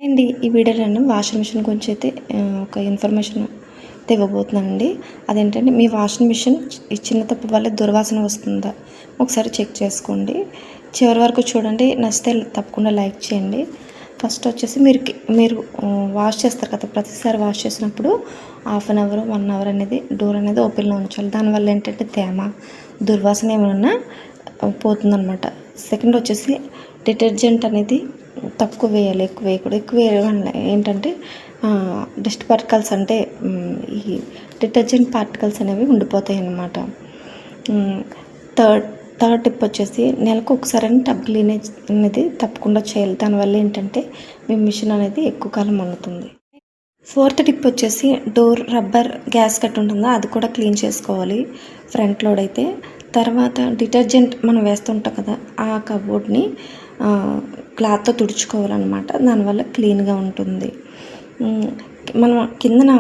అండి ఈ వీడియోలో నేను వాషింగ్ మిషన్ గురించి అయితే ఒక ఇన్ఫర్మేషన్ అయితే ఇవ్వబోతున్నానండి. అదేంటంటే మీ వాషింగ్ మిషన్ ఈ చిన్న తప్పు వల్ల దుర్వాసన వస్తుందా ఒకసారి చెక్ చేసుకోండి. చివరి వరకు చూడండి. నచ్చితే తప్పకుండా లైక్ చేయండి. ఫస్ట్ వచ్చేసి మీరు వాష్ చేస్తారు కదా, ప్రతిసారి వాష్ చేసినప్పుడు హాఫ్ అన్ అవర్ 1 అవర్ అనేది డోర్ అనేది ఓపెన్లో ఉంచాలి. దానివల్ల ఏంటంటే తేమ దుర్వాసన ఏమైనా పోతుందన్నమాట. సెకండ్ వచ్చేసి డిటర్జెంట్ అనేది తక్కువ వేయాలి, ఎక్కువ వేయకూడదు. ఎక్కువ వేయడం ఏంటంటే డస్ట్ పార్టికల్స్ అంటే ఈ డిటర్జెంట్ పార్టికల్స్ అనేవి ఉండిపోతాయి అన్నమాట. థర్డ్ టిప్ వచ్చేసి నెలకు ఒకసారి టబ్ క్లీనేజ్ అనేది తప్పకుండా చేయాలి. దానివల్ల ఏంటంటే మీ మిషన్ అనేది ఎక్కువ కాలం మన్నుతుంది. ఫోర్త్ టిప్ వచ్చేసి డోర్ రబ్బర్ గ్యాస్ కట్ ఉంటుందో అది కూడా క్లీన్ చేసుకోవాలి ఫ్రంట్ లోడ్ అయితే. తర్వాత డిటర్జెంట్ మనం వేస్తుంటాం కదా, ఆ కబోర్డ్ని క్లాత్తో తుడుచుకోవాలన్నమాట. దానివల్ల క్లీన్గా ఉంటుంది. మనం కిందన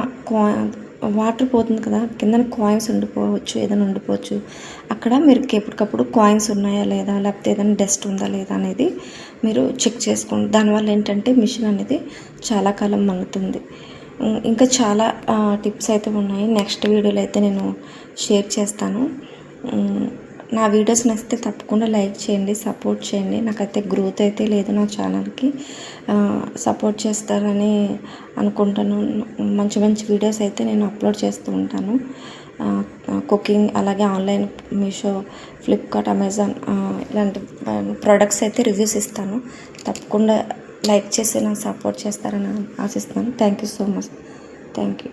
వాటర్ పోతుంది కదా, కిందన కాయిన్స్ ఉండిపోవచ్చు, ఏదైనా ఉండిపోవచ్చు. అక్కడ మీరు ఎప్పటికప్పుడు కాయిన్స్ ఉన్నాయా లేదా, లేకపోతే ఏదైనా డస్ట్ ఉందా లేదా అనేది మీరు చెక్ చేసుకోండి. దానివల్ల ఏంటంటే మిషన్ అనేది చాలా కాలం మన్నుతుంది. ఇంకా చాలా టిప్స్ అయితే ఉన్నాయి. నెక్స్ట్ వీడియోలో అయితే నేను షేర్ చేస్తాను. నా వీడియోస్ నచ్చితే తప్పకుండా లైక్ చేయండి, సపోర్ట్ చేయండి. నాకైతే గ్రోత్ అయితే లేదు నా ఛానల్కి. సపోర్ట్ చేస్తారని అనుకుంటాను. మంచి మంచి వీడియోస్ అయితే నేను అప్లోడ్ చేస్తూ ఉంటాను. కుకింగ్, అలాగే ఆన్లైన్ మీషో, ఫ్లిప్కార్ట్, అమెజాన్ ఇలాంటి ప్రొడక్ట్స్ అయితే రివ్యూస్ ఇస్తాను. తప్పకుండా లైక్ చేసి నాకు సపోర్ట్ చేస్తారని ఆశిస్తున్నాను. Thank you so much. Thank you.